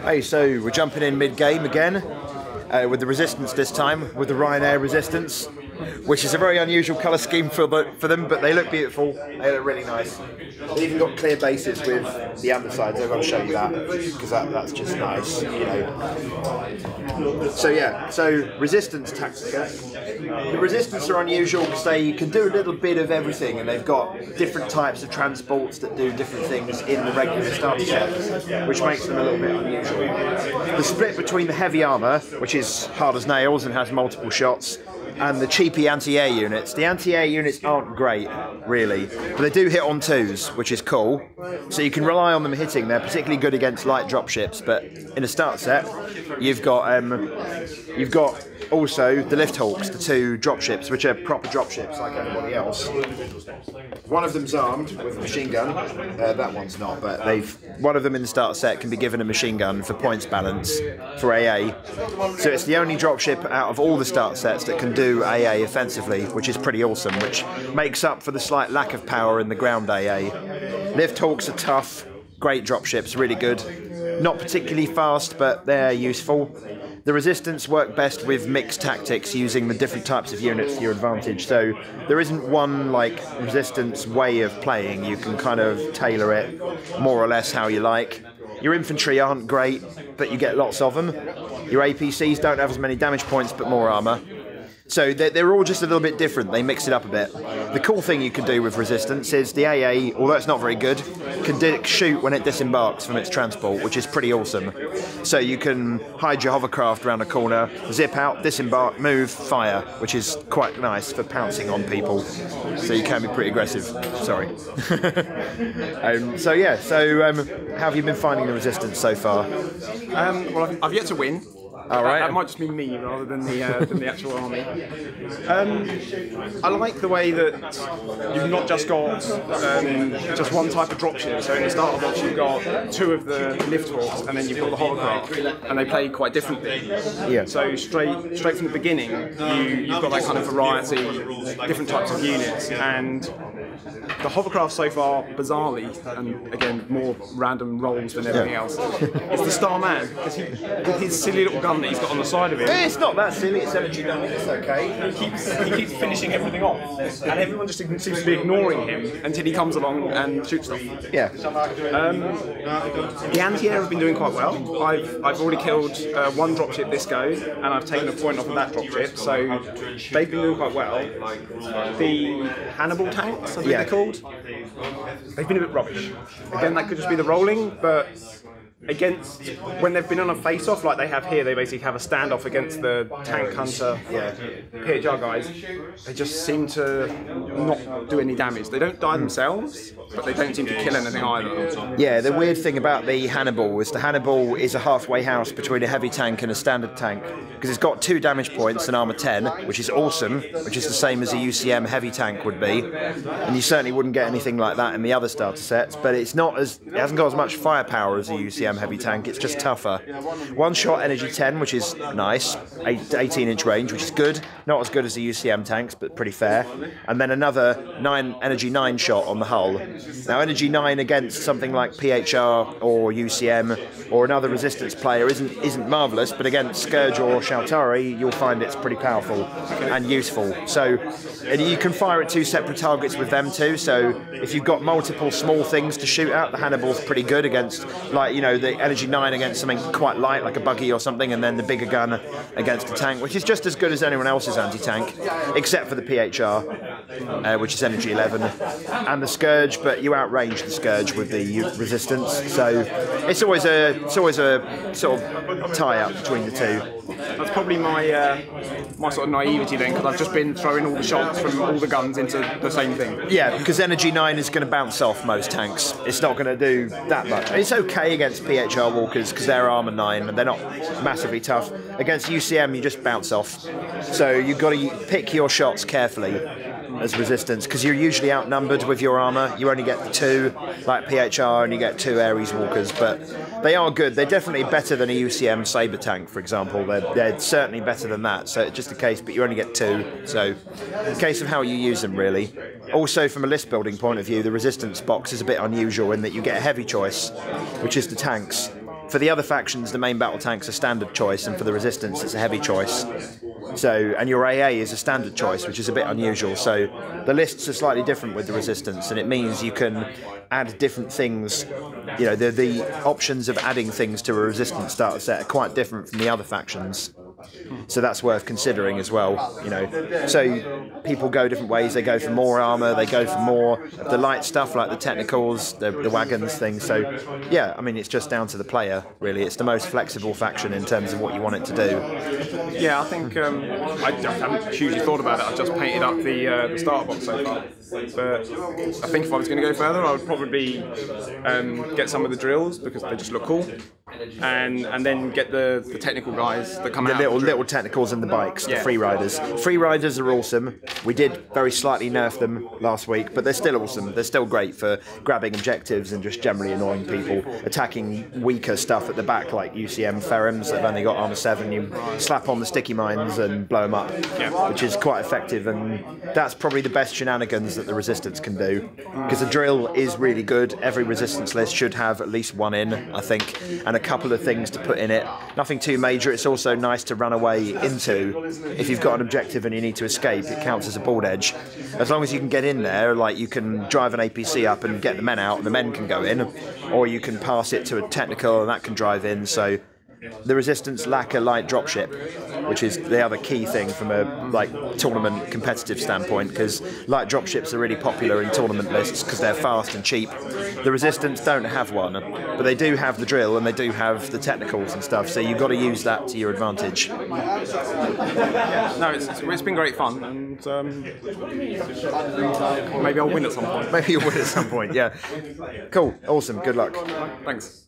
Hey, so we're jumping in mid-game again with the Resistance this time, with the Ryanair Resistance, which is a very unusual colour scheme for them, but they look beautiful, they look really nice. They've even got clear bases with the undersides. I've got to show you that, because that's just nice, you know. So yeah, so Resistance Tactica. The Resistance are unusual because they can do a little bit of everything, and they've got different types of transports that do different things in the regular starter set, which makes them a little bit unusual. The split between the heavy armour, which is hard as nails and has multiple shots, and the cheapy anti-air units. The anti-air units aren't great, really, but they do hit on twos, which is cool. So you can rely on them hitting. They're particularly good against light dropships, but in a start set, you've got also the Lift Hawks, the two dropships, which are proper dropships like everybody else. One of them's armed with a machine gun. That one's not, but one of them in the starter set can be given a machine gun for points balance for AA. So it's the only dropship out of all the starter sets that can do AA offensively, which is pretty awesome, which makes up for the slight lack of power in the ground AA. Lift Hawks are tough, great dropships, really good. Not particularly fast, but they're useful. The Resistance work best with mixed tactics, using the different types of units to your advantage. So there isn't one like Resistance way of playing. You can kind of tailor it more or less how you like. Your infantry aren't great, but you get lots of them. Your APCs don't have as many damage points, but more armour. So they're all just a little bit different. They mix it up a bit. The cool thing you can do with Resistance is the AA, although it's not very good, can shoot when it disembarks from its transport, which is pretty awesome. So you can hide your hovercraft around a corner, zip out, disembark, move, fire, which is quite nice for pouncing on people. So you can be pretty aggressive. Sorry. So yeah, how have you been finding the Resistance so far? Well, I've yet to win. All right. That might just be me rather than the actual army. I like the way that you've not just got just one type of dropship. So in the starter box you've got two of the Lift Hawks and then you've got the hovercraft, and they play quite differently. Yeah. So straight from the beginning you've got that kind of variety, different types of units, and the hovercraft so far, bizarrely, and again more random rolls than everything else, is the Starman, because with his silly little gun that he's got on the side of him. It's not that silly, it's energy done, it's okay. He keeps finishing everything off, and everyone just seems to be ignoring him until he comes along and shoots them. Yeah. The anti-air have been doing quite well. I've already killed one dropship this go, and I've taken a point off of that dropship, so they've been doing quite well. The Hannibal tanks, I think they're called, they've been a bit rubbish. Again, that could just be the rolling, but against when they've been on a face-off like they have here, they basically have a standoff against the tank hunter PHR guys. They just seem to not do any damage. They don't die themselves, but they don't seem to kill anything either. Yeah, the weird thing about the Hannibal is a halfway house between a heavy tank and a standard tank, because it's got 2 damage points and armor 10, which is awesome, which is the same as a UCM heavy tank would be, and you certainly wouldn't get anything like that in the other starter sets. But it hasn't got as much firepower as a UCM heavy tank. It's just tougher. One shot energy 10, which is nice, 18-inch range, which is good. Not as good as the UCM tanks, but pretty fair. And then another energy 9 shot on the hull. Now energy 9 against something like PHR or UCM or another Resistance player isn't marvellous, but against Scourge or Shaltari you'll find it's pretty powerful and useful. So and you can fire at 2 separate targets with them too, so if you've got multiple small things to shoot at, the Hannibal's pretty good against, like, you know, the energy 9 against something quite light like a buggy or something, and then the bigger gun against a tank, which is just as good as anyone else's anti-tank except for the PHR, which is energy 11, and the Scourge, but you outrange the Scourge with the Resistance, so it's always a sort of tie-up between the two. That's probably my my sort of naivety then, because I've just been throwing all the shots from all the guns into the same thing. Yeah, because energy 9 is going to bounce off most tanks. It's not going to do that much. It's okay against PHR walkers because they're armor 9 and they're not massively tough. Against UCM you just bounce off. So you've got to pick your shots carefully as Resistance, because you're usually outnumbered with your armour. You only get 2, like PHR, and you get 2 Ares walkers, but they are good. They're definitely better than a UCM Sabre tank, for example. They're certainly better than that, so it's just a case, but you only get 2, so a case of how you use them, really. Also, from a list building point of view, the Resistance box is a bit unusual in that you get a heavy choice, which is the tanks. For the other factions, the main battle tank's a standard choice, and for the Resistance, it's a heavy choice. So, and your AA is a standard choice, which is a bit unusual. So the lists are slightly different with the Resistance, and it means you can add different things. You know, the options of adding things to a Resistance starter set are quite different from the other factions. So that's worth considering as well, you know. So people go different ways. They go for more armour, they go for more of the light stuff like the technicals, the wagons, things. So yeah, I mean, it's just down to the player, really. It's the most flexible faction in terms of what you want it to do. Yeah, I think I haven't hugely thought about it. I've just painted up the starter box so far. But I think if I was going to go further, I would probably get some of the drills because they just look cool. And then get the technical guys that come out. The little technicals and the bikes, the free riders. Free riders are awesome. We did very slightly nerf them last week, but they're still awesome. They're still great for grabbing objectives and just generally annoying people, attacking weaker stuff at the back like UCM Ferrums that have only got armor 7. You slap on the sticky mines and blow them up, which is quite effective, and that's probably the best shenanigans that the Resistance can do, because the drill is really good. Every Resistance list should have at least one in, I think, and a couple of things to put in it. Nothing too major. It's also nice to run away into if you've got an objective and you need to escape. It counts as a board edge. As long as you can get in there, like you can drive an APC up and get the men out and the men can go in, or you can pass it to a technical and that can drive in. So the Resistance lack a light dropship, which is the other key thing from a tournament competitive standpoint, because light dropships are really popular in tournament lists because they're fast and cheap. The Resistance don't have one, but they do have the drill and they do have the technicals and stuff, so you've got to use that to your advantage. No, it's been great fun, and maybe I'll win at some point. Maybe you'll win at some point, yeah. Cool, awesome, good luck. Thanks.